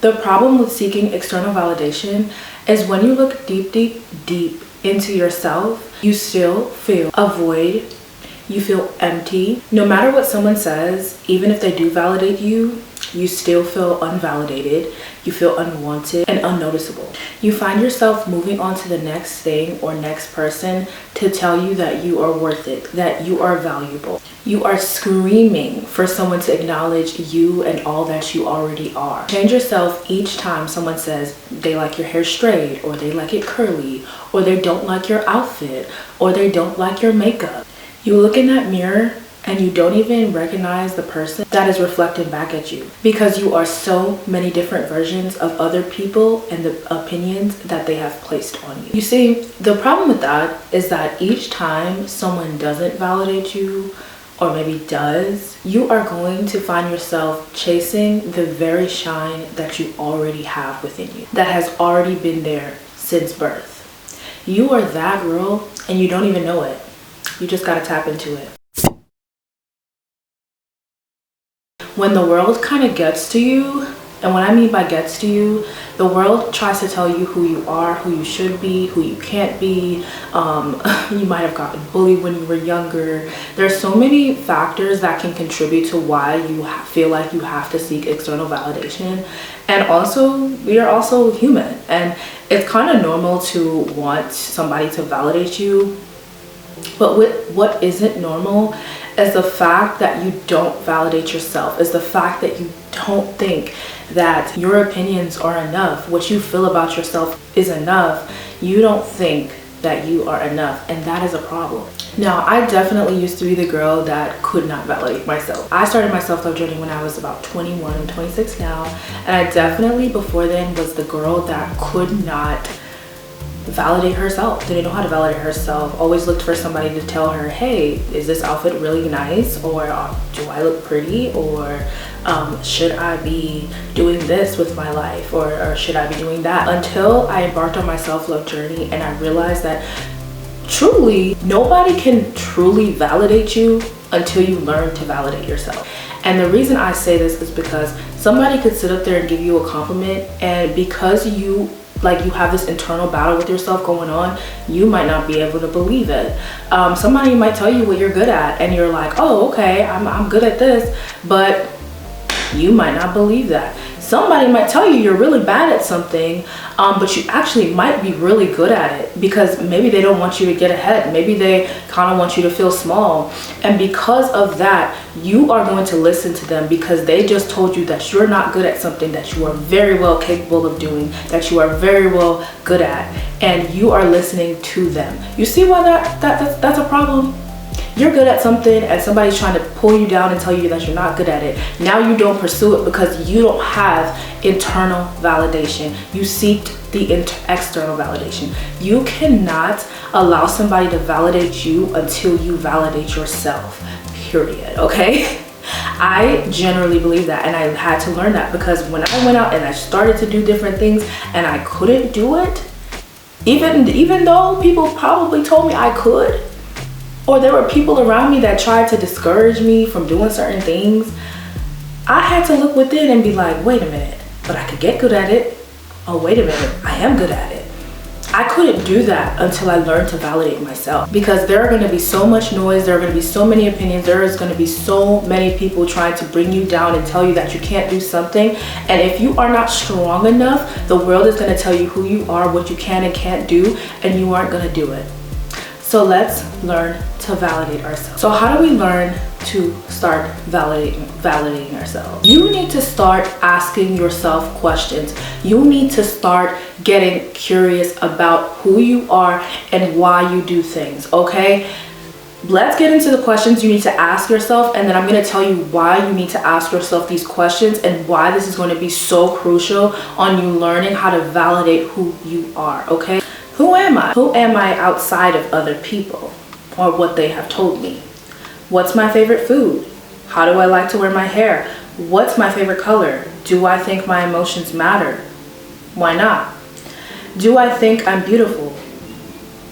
The problem with seeking external validation is when you look deep into yourself, you still feel a void. You feel empty. No matter what someone says, even if they do validate you, you still feel unvalidated. You feel unwanted and unnoticeable. You find yourself moving on to the next thing or next person to tell you that you are worth it, that you are valuable. You are screaming for someone to acknowledge you and all that you already are. Change yourself each time someone says they like your hair straight, or they like it curly, or they don't like your outfit, or they don't like your makeup. You look in that mirror and you don't even recognize the person that is reflecting back at you, because you are so many different versions of other people and the opinions that they have placed on you. You see, the problem with that is that each time someone doesn't validate you, or maybe does, you are going to find yourself chasing the very shine that you already have within you, that has already been there since birth. You are that girl and you don't even know it. You just gotta tap into it. When the world kind of gets to you, and what I mean by gets to you, the world tries to tell you who you are, who you should be, who you can't be. You might have gotten bullied when you were younger. There's so many factors that can contribute to why you feel like you have to seek external validation. And also, we are also human, and it's kind of normal to want somebody to validate you. But what isn't normal is the fact that you don't validate yourself, is the fact that you don't think that your opinions are enough, what you feel about yourself is enough. You don't think that you are enough, and that is a problem. Now, I definitely used to be the girl that could not validate myself. I started my self-love journey when I was about 21. I'm 26 now, and I definitely before then was the girl that could not validate herself, didn't know how to validate herself, always looked for somebody to tell her, hey, is this outfit really nice, or do I look pretty, or should I be doing this with my life, or should I be doing that, until I embarked on my self-love journey and I realized that truly nobody can truly validate you until you learn to validate yourself. And the reason I say this is because somebody could sit up there and give you a compliment, and because you have this internal battle with yourself going on, you might not be able to believe it. Somebody might tell you what you're good at, and you're like, oh, okay, I'm good at this, but you might not believe that. Somebody might tell you you're really bad at something, but you actually might be really good at it, because maybe they don't want you to get ahead. Maybe they kind of want you to feel small. And because of that, you are going to listen to them, because they just told you that you're not good at something that you are very well capable of doing, that you are very well good at, and you are listening to them. You see why that's a problem? You're good at something and somebody's trying to pull you down and tell you that you're not good at it. Now you don't pursue it because you don't have internal validation. You seek the external validation. You cannot allow somebody to validate you until you validate yourself, period, okay? I generally believe that, and I had to learn that, because when I went out and I started to do different things and I couldn't do it, even though people probably told me I could, or there were people around me that tried to discourage me from doing certain things, I had to look within and be like, wait a minute, but I could get good at it. Oh, wait a minute, I am good at it. I couldn't do that until I learned to validate myself, because there are going to be so much noise, there are going to be so many opinions, there is going to be so many people trying to bring you down and tell you that you can't do something. And if you are not strong enough, the world is going to tell you who you are, what you can and can't do, and you aren't going to do it. So let's learn to validate ourselves. So how do we learn to start validating ourselves? You need to start asking yourself questions. You need to start getting curious about who you are and why you do things, okay? Let's get into the questions you need to ask yourself, and then I'm going to tell you why you need to ask yourself these questions and why this is going to be so crucial on you learning how to validate who you are, okay? Who am I? Who am I outside of other people or what they have told me? What's my favorite food? How do I like to wear my hair? What's my favorite color? Do I think my emotions matter? Why not? Do I think I'm beautiful?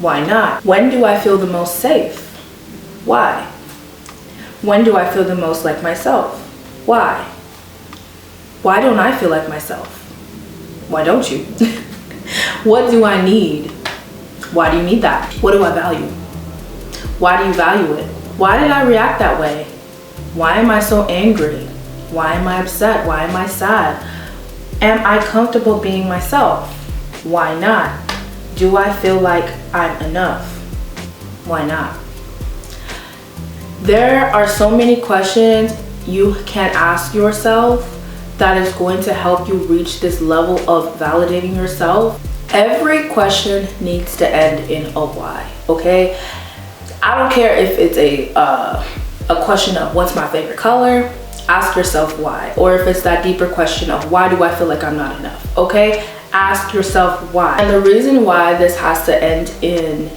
Why not? When do I feel the most safe? Why? When do I feel the most like myself? Why? Why don't I feel like myself? Why don't you? What do I need? Why do you need that? What do I value? Why do you value it? Why did I react that way? Why am I so angry? Why am I upset? Why am I sad? Am I comfortable being myself? Why not? Do I feel like I'm enough? Why not? There are so many questions you can ask yourself that is going to help you reach this level of validating yourself. Every question needs to end in a why, okay? I don't care if it's a question of what's my favorite color, ask yourself why. Or if it's that deeper question of why do I feel like I'm not enough, okay? Ask yourself why. And the reason why this has to end in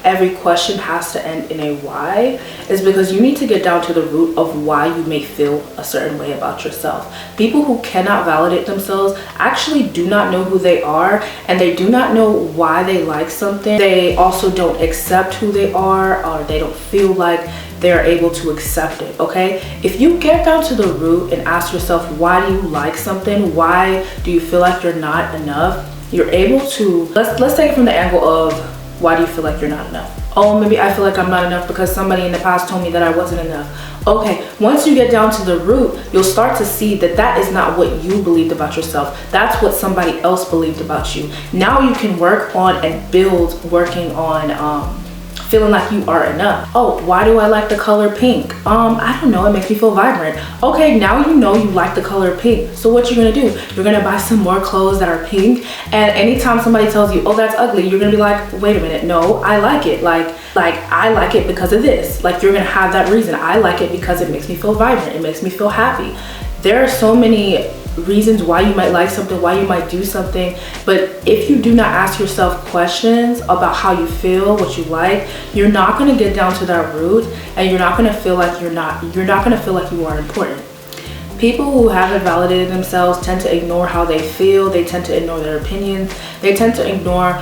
every question has to end in a why is because you need to get down to the root of why you may feel a certain way about yourself. People who cannot validate themselves actually do not know who they are, and they do not know why they like something. They also don't accept who they are, or they don't feel like they're able to accept it, okay? If you get down to the root and ask yourself, why do you like something? Why do you feel like you're not enough? You're able to, let's take it from the angle of why do you feel like you're not enough? Oh, maybe I feel like I'm not enough because somebody in the past told me that I wasn't enough. Okay, once you get down to the root, you'll start to see that that is not what you believed about yourself. That's what somebody else believed about you. Now you can work on and build, working on feeling like you are enough. Oh, why do I like the color pink? I don't know, it makes me feel vibrant. Okay, now you know you like the color pink. So what you're gonna do? You're gonna buy some more clothes that are pink, and anytime somebody tells you, oh, that's ugly, you're gonna be like, wait a minute, no, I like it. Like I like it because of this. Like, you're gonna have that reason. I like it because it makes me feel vibrant. It makes me feel happy. There are so many reasons why you might like something, why you might do something, but if you do not ask yourself questions about how you feel, what you like, you're not going to get down to that root, and you're not going to feel like you're not going to feel like you are important. People who haven't validated themselves tend to ignore how they feel. They tend to ignore their opinions. They tend to ignore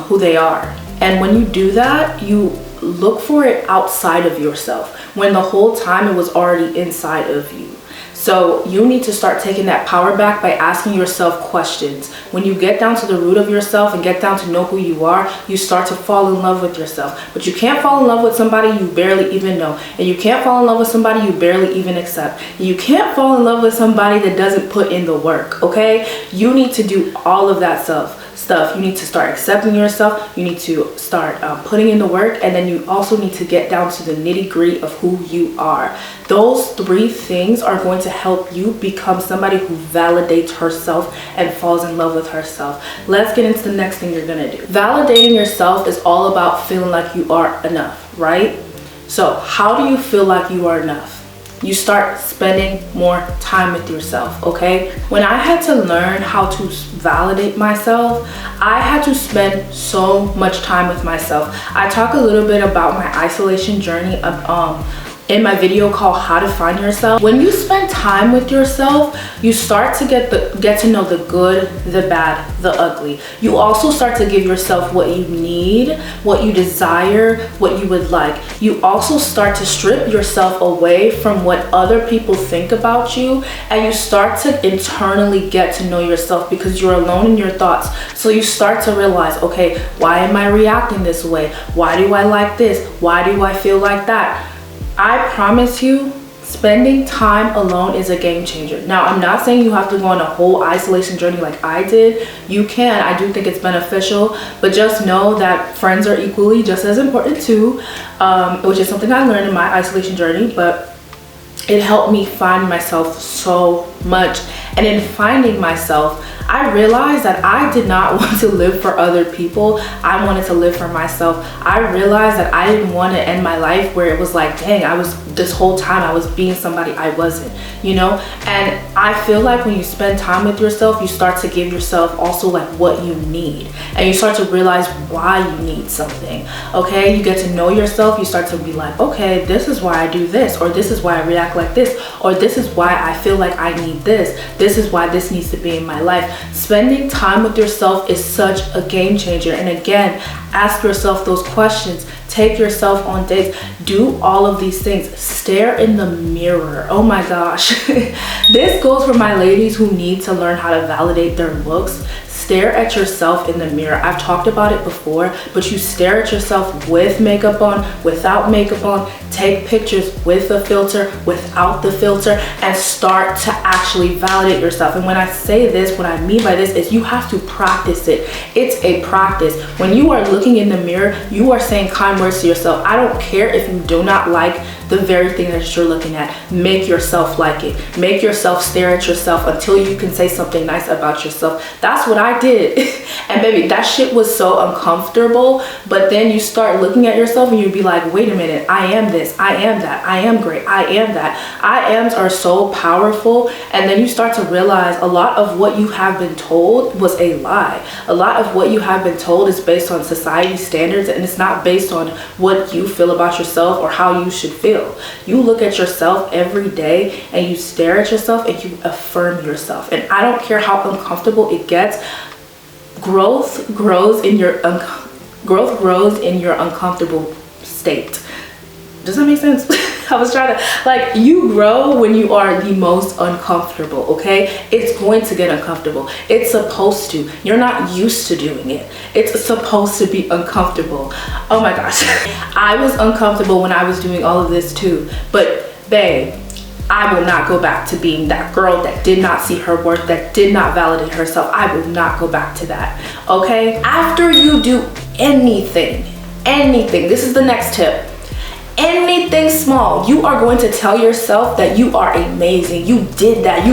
who they are. And when you do that, you look for it outside of yourself when the whole time it was already inside of you. So you need to start taking that power back by asking yourself questions. When you get down to the root of yourself and get down to know who you are, you start to fall in love with yourself. But you can't fall in love with somebody you barely even know. And you can't fall in love with somebody you barely even accept. And you can't fall in love with somebody that doesn't put in the work, okay? You need to do all of that stuff. You need to start accepting yourself. You need to start putting in the work, and then you also need to get down to the nitty-gritty of who you are. Those three things are going to help you become somebody who validates herself and falls in love with herself. Let's get into the next thing you're gonna do. Validating yourself is all about feeling like you are enough, right? So how do you feel like you are enough? You start spending more time with yourself, okay? When I had to learn how to validate myself, I had to spend so much time with myself. I talk a little bit about my isolation journey in my video called How to Find Yourself. When you spend time with yourself, you start to get to know the good, the bad, the ugly. You also start to give yourself what you need, what you desire, what you would like. You also start to strip yourself away from what other people think about you, and you start to internally get to know yourself because you're alone in your thoughts. So you start to realize, okay, why am I reacting this way? Why do I like this? Why do I feel like that? I promise you, spending time alone is a game changer. Now, I'm not saying you have to go on a whole isolation journey like I did. You can. I do think it's beneficial, but just know that friends are equally just as important too, which is something I learned in my isolation journey, but it helped me find myself so much. And in finding myself, I realized that I did not want to live for other people. I wanted to live for myself. I realized that I didn't want to end my life where it was like, dang, this whole time I was being somebody I wasn't, you know? And I feel like when you spend time with yourself, you start to give yourself also like what you need. And you start to realize why you need something, okay? You get to know yourself. You start to be like, okay, this is why I do this, or this is why I react like this, or this is why I feel like I need this. This is why this needs to be in my life. Spending time with yourself is such a game changer. And again, ask yourself those questions. take yourself on dates, do all of these things. Stare in the mirror. Oh my gosh. This goes for my ladies who need to learn how to validate their looks. Stare at yourself in the mirror. I've talked about it before, but you stare at yourself with makeup on, without makeup on. Take pictures with a filter, without the filter, and start to actually validate yourself. And when I say this, what I mean by this is you have to practice it. It's a practice. When you are looking in the mirror, you are saying kind words to yourself. I don't care if you do not like the very thing that you're looking at. Make yourself like it. Make yourself stare at yourself until you can say something nice about yourself. That's what I did. And baby, that shit was so uncomfortable, but then you start looking at yourself and you'd be like, wait a minute, I am this, I am that, I am great, I am that. I ams are so powerful. And then you start to realize a lot of what you have been told was a lie. A lot of what you have been told is based on society standards, and it's not based on what you feel about yourself or how you should feel. You look at yourself every day and you stare at yourself and you affirm yourself. And I don't care how uncomfortable it gets. Growth grows in your uncomfortable state. Does that make sense? I was trying to, like, you grow when you are the most uncomfortable, okay? It's going to get uncomfortable. It's supposed to. You're not used to doing it. It's supposed to be uncomfortable. Oh my gosh. I was uncomfortable when I was doing all of this too. But babe, I will not go back to being that girl that did not see her worth, that did not validate herself. I will not go back to that, okay? After you do anything, this is the next tip. Anything small, you are going to tell yourself that you are amazing. You did that.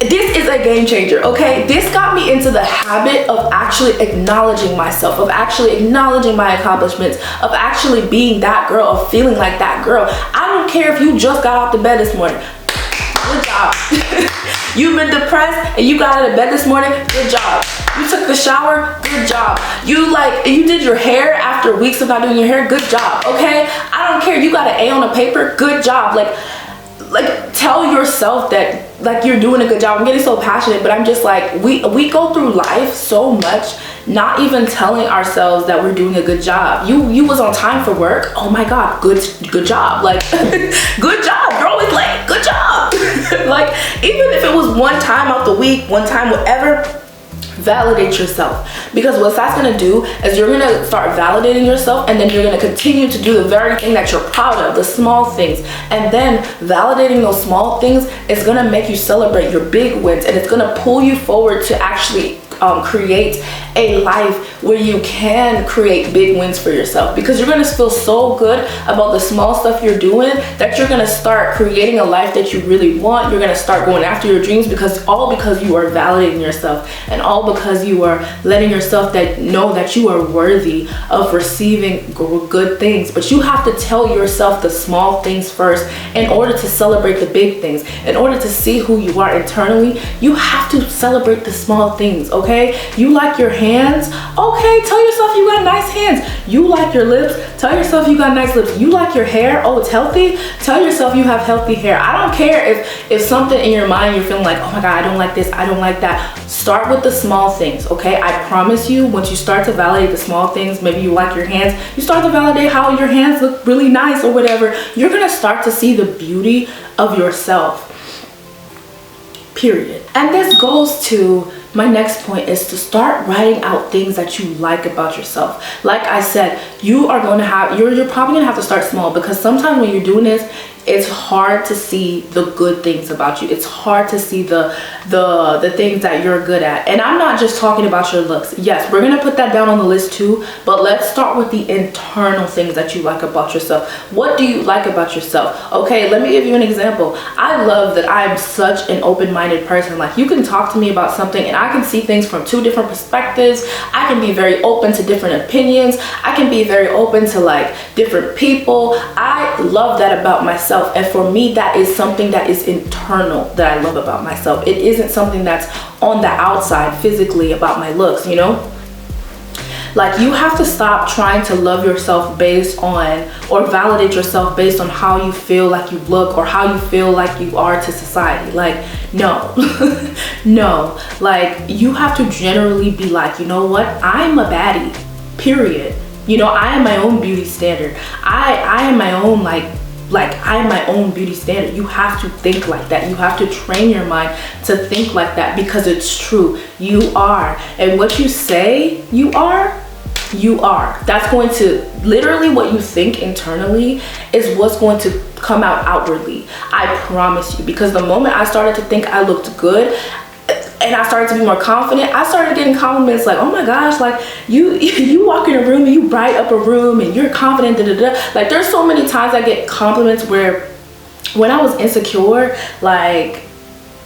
This is a game changer, okay? This got me into the habit of actually acknowledging myself, of actually acknowledging my accomplishments, of actually being that girl, of feeling like that girl. I don't care if you just got off the bed this morning. Good job. You've been depressed and you got out of bed this morning. Good job. You took the shower. Good job. You did your hair after weeks of not doing your hair. Good job. Okay. I don't care. You got an A on a paper. Good job. Like tell yourself that like you're doing a good job. I'm getting so passionate, but I'm just like, we go through life so much not even telling ourselves that we're doing a good job. You was on time for work. Oh my God, good job. Like good job. You're always late. Good job. Like even if it was one time out the week, one time whatever, validate yourself. Because what that's gonna do is you're gonna start validating yourself, and then you're gonna continue to do the very thing that you're proud of, the small things. And then validating those small things is gonna make you celebrate your big wins, and it's gonna pull you forward to actually create a life where you can create big wins for yourself, because you're going to feel so good about the small stuff you're doing that you're going to start creating a life that you really want. You're going to start going after your dreams, because you are validating yourself, and all because you are letting yourself know that you are worthy of receiving good things. But you have to tell yourself the small things first in order to celebrate the big things. In order to see who you are internally, you have to celebrate the small things, okay? You like your hands? Okay, tell yourself you got nice hands. You like your lips? Tell yourself you got nice lips. You like your hair? Oh, it's healthy? Tell yourself you have healthy hair. I don't care if something in your mind you're feeling like, oh my God, I don't like this, I don't like that. Start with the small things, okay? I promise you, once you start to validate the small things, maybe you like your hands, you start to validate how your hands look really nice or whatever, you're gonna start to see the beauty of yourself, period. And this goes to my next point, is to start writing out things that you like about yourself. Like I said, you're probably gonna have to start small, because sometimes when you're doing this, it's hard to see the good things about you. It's hard to see the things that you're good at. And I'm not just talking about your looks. Yes, we're gonna put that down on the list too, but let's start with the internal things that you like about yourself. What do you like about yourself? Okay, let me give you an example. I love that I'm such an open-minded person. Like, you can talk to me about something and I can see things from 2 different perspectives. I can be very open to different opinions. I can be very open to like different people. I love that about myself. And for me, that is something that is internal that I love about myself. It isn't something that's on the outside physically about my looks, you know? Like, you have to stop trying to love yourself based on, or validate yourself based on how you feel like you look or how you feel like you are to society. Like, no. No. Like, you have to generally be like, you know what? I'm a baddie, period. You know, I am my own beauty standard. I am my own like I am my own beauty standard. You have to think like that. You have to train your mind to think like that, because it's true. You are. And what you say you are, you are. That's going to, literally what you think internally is what's going to come out outwardly. I promise you. Because the moment I started to think I looked good, and I started to be more confident, I started getting compliments like, oh my gosh, like you walk in a room and you bright up a room and you're confident, da, da, da. Like there's so many times I get compliments where when I was insecure, like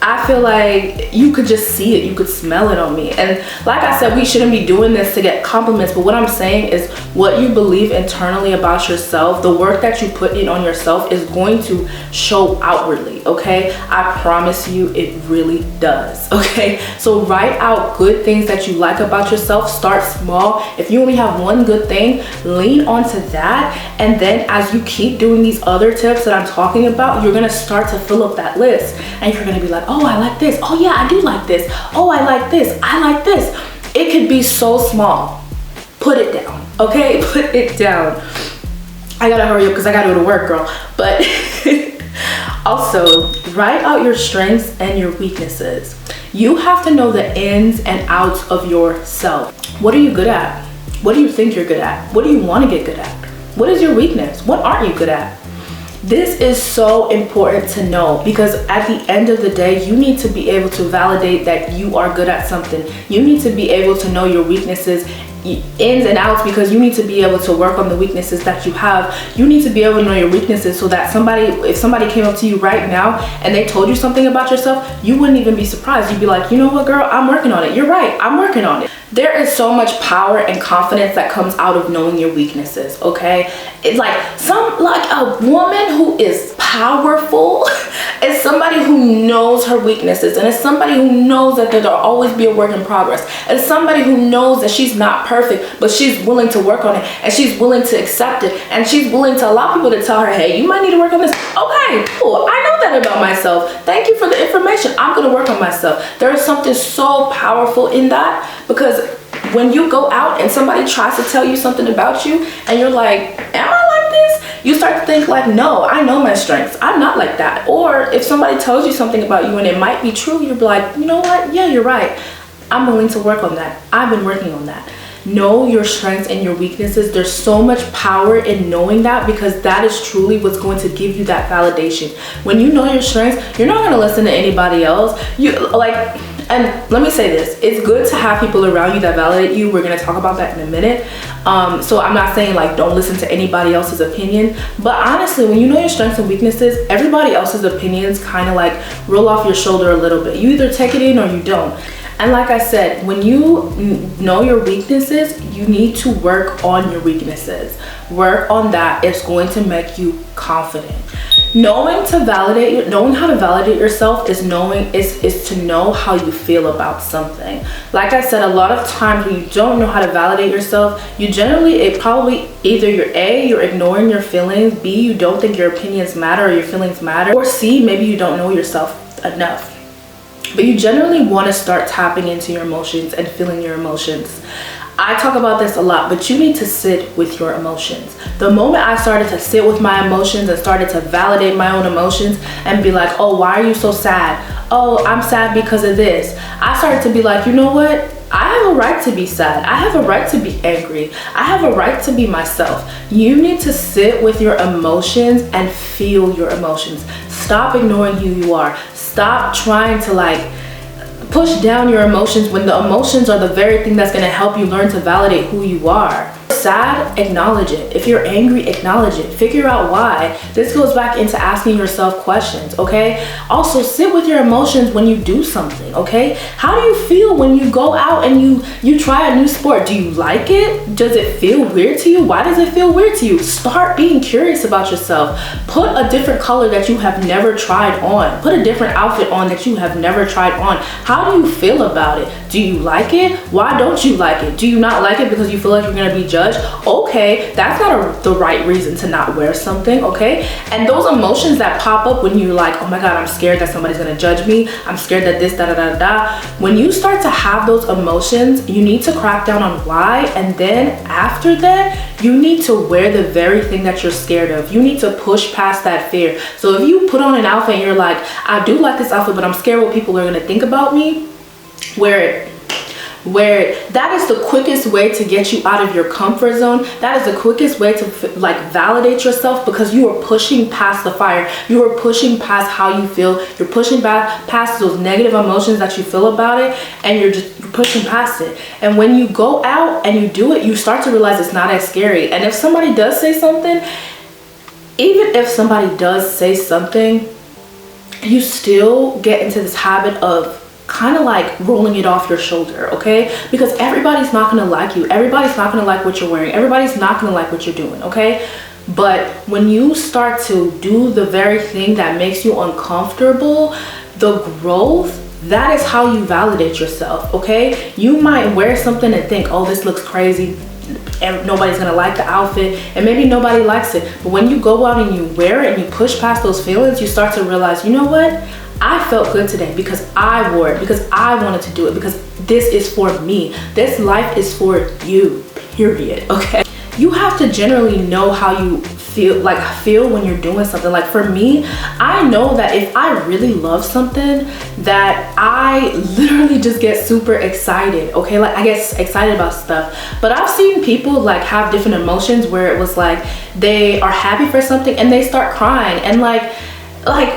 I feel like you could just see it, you could smell it on me. And like I said, we shouldn't be doing this to get compliments, but what I'm saying is what you believe internally about yourself, the work that you put in on yourself is going to show outwardly, okay? I promise you it really does, okay? So write out good things that you like about yourself. Start small. If you only have one good thing, lean onto that. And then as you keep doing these other tips that I'm talking about, you're gonna start to fill up that list, and you're gonna be like, oh, I like this. Oh yeah, I do like this. Oh, I like this. I like this. It could be so small. Put it down, okay? Put it down. I gotta hurry up because I gotta go to work, girl. But also, write out your strengths and your weaknesses. You have to know the ins and outs of yourself. What are you good at? What do you think you're good at? What do you want to get good at? What is your weakness? What aren't you good at? This is so important to know, because at the end of the day, you need to be able to validate that you are good at something. You need to be able to know your weaknesses, ins and outs, because you need to be able to work on the weaknesses that you have. You need to be able to know your weaknesses so that if somebody came up to you right now and they told you something about yourself, you wouldn't even be surprised. You'd be like, you know what, girl, I'm working on it. You're right, I'm working on it. There is so much power and confidence that comes out of knowing your weaknesses, okay? It's like a woman who is powerful is somebody who knows her weaknesses, and it's somebody who knows that there'll always be a work in progress. It's somebody who knows that she's not perfect, but she's willing to work on it, and she's willing to accept it, and she's willing to allow people to tell her, hey, you might need to work on this. Okay, cool, I know that about myself. Thank you for the information. I'm gonna work on myself. There is something so powerful in that, because when you go out and somebody tries to tell you something about you and you're like, am I like this? You start to think like, no, I know my strengths. I'm not like that. Or if somebody tells you something about you and it might be true, you'll be like, you know what? Yeah, you're right. I'm willing to work on that. I've been working on that. Know your strengths and your weaknesses. There's so much power in knowing that, because that is truly what's going to give you that validation. When you know your strengths, you're not going to listen to anybody else. And let me say this, it's good to have people around you that validate you. We're gonna talk about that in a minute. So I'm not saying like don't listen to anybody else's opinion, but honestly, when you know your strengths and weaknesses, everybody else's opinions kind of like roll off your shoulder a little bit. You either take it in or you don't. And like I said, when you know your weaknesses, you need to work on your weaknesses. Work on that. It's going to make you confident. Knowing how to validate yourself is to know how you feel about something. Like I said, a lot of times when you don't know how to validate yourself, either you're ignoring your feelings, B, you don't think your opinions matter or your feelings matter, or C, maybe you don't know yourself enough. But you generally want to start tapping into your emotions and feeling your emotions. I talk about this a lot, but you need to sit with your emotions. The moment I started to sit with my emotions and started to validate my own emotions and be like, oh, why are you so sad? Oh, I'm sad because of this. I started to be like, you know what? I have a right to be sad. I have a right to be angry. I have a right to be myself. You need to sit with your emotions and feel your emotions. Stop ignoring who you are. Stop trying to push down your emotions when the emotions are the very thing that's going to help you learn to validate who you are. Sad, acknowledge it. If you're angry, acknowledge it. Figure out why. This goes back into asking yourself questions, okay? Also, sit with your emotions when you do something, okay? How do you feel when you go out and you try a new sport? Do you like it? Does it feel weird to you? Why does it feel weird to you? Start being curious about yourself. Put a different color that you have never tried on. Put a different outfit on that you have never tried on. How do you feel about it? Do you like it? Why don't you like it? Do you not like it because you feel like you're going to be judged? judge, okay, that's not the right reason to not wear something, okay? And those emotions that pop up when you're like, oh my God, I'm scared that somebody's gonna judge me, I'm scared that this, da da da da. When you start to have those emotions, you need to crack down on why, and then after that, you need to wear the very thing that you're scared of. You need to push past that fear. So if you put on an outfit and you're like, I do like this outfit, but I'm scared what people are gonna think about me, wear it. That is the quickest way to get you out of your comfort zone. That is the quickest way to like validate yourself, because you are pushing past the fire. You are pushing past how you feel. You're pushing back past those negative emotions that you feel about it, and you're pushing past it. And when you go out and you do it, you start to realize it's not as scary. And if somebody does say something, even if somebody does say something, you still get into this habit of kind of like rolling it off your shoulder, okay? Because everybody's not gonna like you. Everybody's not gonna like what you're wearing. Everybody's not gonna like what you're doing, okay? But when you start to do the very thing that makes you uncomfortable, the growth, that is how you validate yourself, okay? You might wear something and think, oh, this looks crazy, and nobody's gonna like the outfit, and maybe nobody likes it. But when you go out and you wear it and you push past those feelings, you start to realize, you know what? I felt good today because I wore it, because I wanted to do it, because this is for me. This life is for you, period, okay? You have to generally know how you feel when you're doing something. Like for me, I know that if I really love something, that I literally just get super excited, okay? Like I get excited about stuff. But I've seen people like have different emotions where it was like they are happy for something and they start crying, and like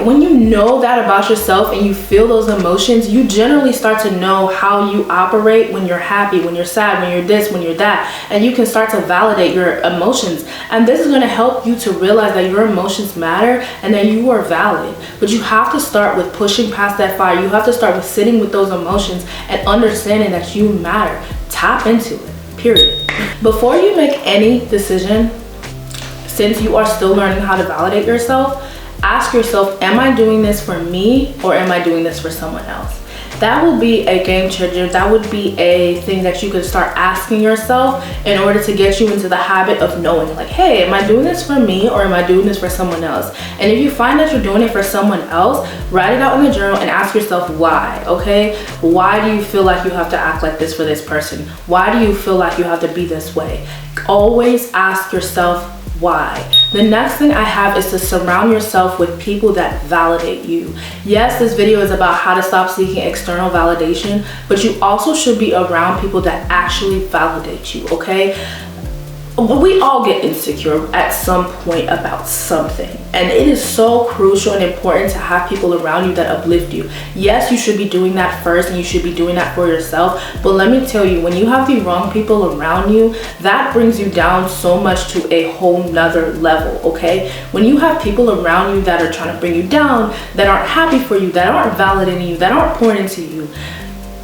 when you know that about yourself and you feel those emotions, you generally start to know how you operate when you're happy, when you're sad, when you're this, when you're that, and you can start to validate your emotions. And this is going to help you to realize that your emotions matter and that you are valid. But you have to start with pushing past that fire. You have to start with sitting with those emotions and understanding that you matter. Tap into it, period. Before you make any decision, since you are still learning how to validate yourself, ask yourself, am I doing this for me or am I doing this for someone else? That will be a game changer. That would be a thing that you could start asking yourself in order to get you into the habit of knowing, like, hey, am I doing this for me or am I doing this for someone else? And if you find that you're doing it for someone else, write it out in the journal and ask yourself why, okay? Why do you feel like you have to act like this for this person? Why do you feel like you have to be this way? Always ask yourself why. The next thing I have is to surround yourself with people that validate you. Yes, this video is about how to stop seeking external validation, but you also should be around people that actually validate you, okay? We all get insecure at some point about something, and it is so crucial and important to have people around you that uplift you. Yes, you should be doing that first, and you should be doing that for yourself, but let me tell you, when you have the wrong people around you, that brings you down so much to a whole nother level, okay? When you have people around you that are trying to bring you down, that aren't happy for you, that aren't validating you, that aren't pouring into you,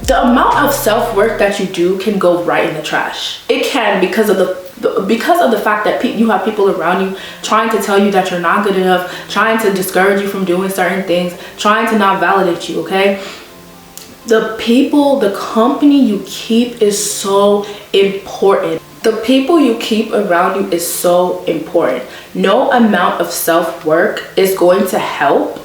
the amount of self-work that you do can go right in the trash. It can, because of the fact that you have people around you trying to tell you that you're not good enough, trying to discourage you from doing certain things, trying to not validate you, okay? The people, the company you keep is so important. The people you keep around you is so important. No amount of self-work is going to help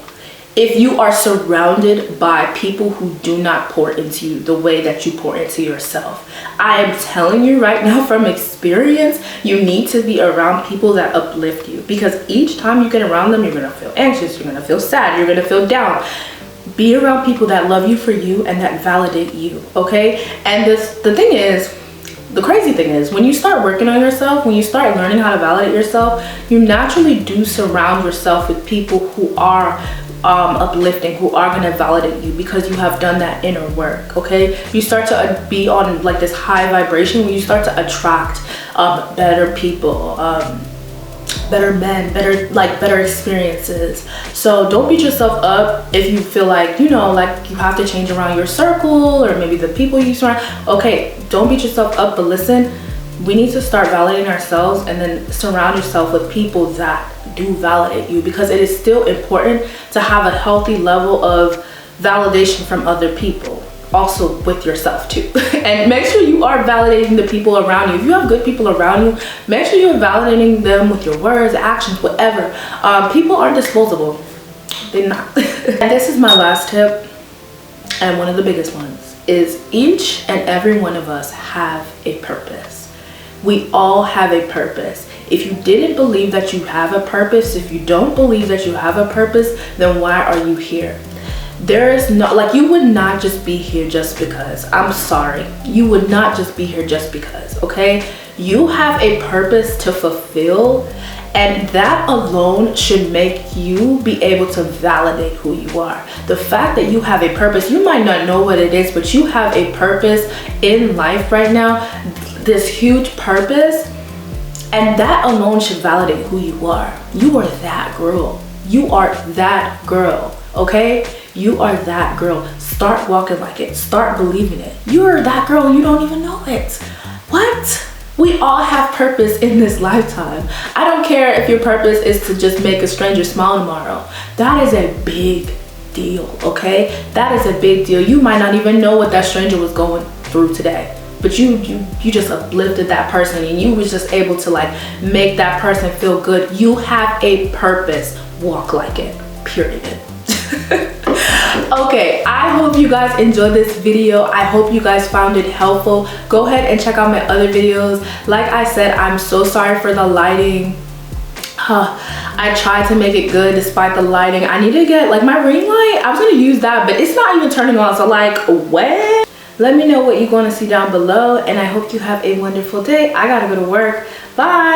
if you are surrounded by people who do not pour into you the way that you pour into yourself. I am telling you right now from experience, you need to be around people that uplift you, because each time you get around them, you're gonna feel anxious, you're gonna feel sad, you're gonna feel down. Be around people that love you for you and that validate you, okay? And the crazy thing is, when you start working on yourself, when you start learning how to validate yourself, you naturally do surround yourself with people who are uplifting, who are going to validate you, because you have done that inner work, okay? You start to be on like this high vibration when you start to attract better people, better men, better experiences. So don't beat yourself up if you feel like, you know, like you have to change around your circle or maybe the people you surround. Okay, don't beat yourself up, but listen, we need to start validating ourselves, and then surround yourself with people that do validate you, because it is still important to have a healthy level of validation from other people. also with yourself too. And make sure you are validating the people around you. If you have good people around you, make sure you're validating them with your words, actions, whatever. People are disposable. They're not. And this is my last tip, and one of the biggest ones, is each and every one of us have a purpose. We all have a purpose. If you didn't believe that you have a purpose, if you don't believe that you have a purpose, then why are you here? There is no, like, you would not just be here just because. I'm sorry. You would not just be here just because, okay? You have a purpose to fulfill, and that alone should make you be able to validate who you are. The fact that you have a purpose, you might not know what it is, but you have a purpose in life right now, this huge purpose, and that alone should validate who you are. You are that girl. You are that girl, okay? You are that girl. Start walking like it. Start believing it. You're that girl and you don't even know it. What? We all have purpose in this lifetime. I don't care if your purpose is to just make a stranger smile tomorrow. That is a big deal, okay? That is a big deal. You might not even know what that stranger was going through today, but you just uplifted that person, and you was just able to like make that person feel good. You have a purpose. Walk like it, period. Okay, I hope you guys enjoyed this video. I hope you guys found it helpful. Go ahead and check out my other videos. Like I said, I'm so sorry for the lighting. I tried to make it good despite the lighting. I need to get like my ring light. I was gonna use that, but it's not even turning on. So like, what? Let me know what you want to see down below, and I hope you have a wonderful day. I gotta go to work. Bye.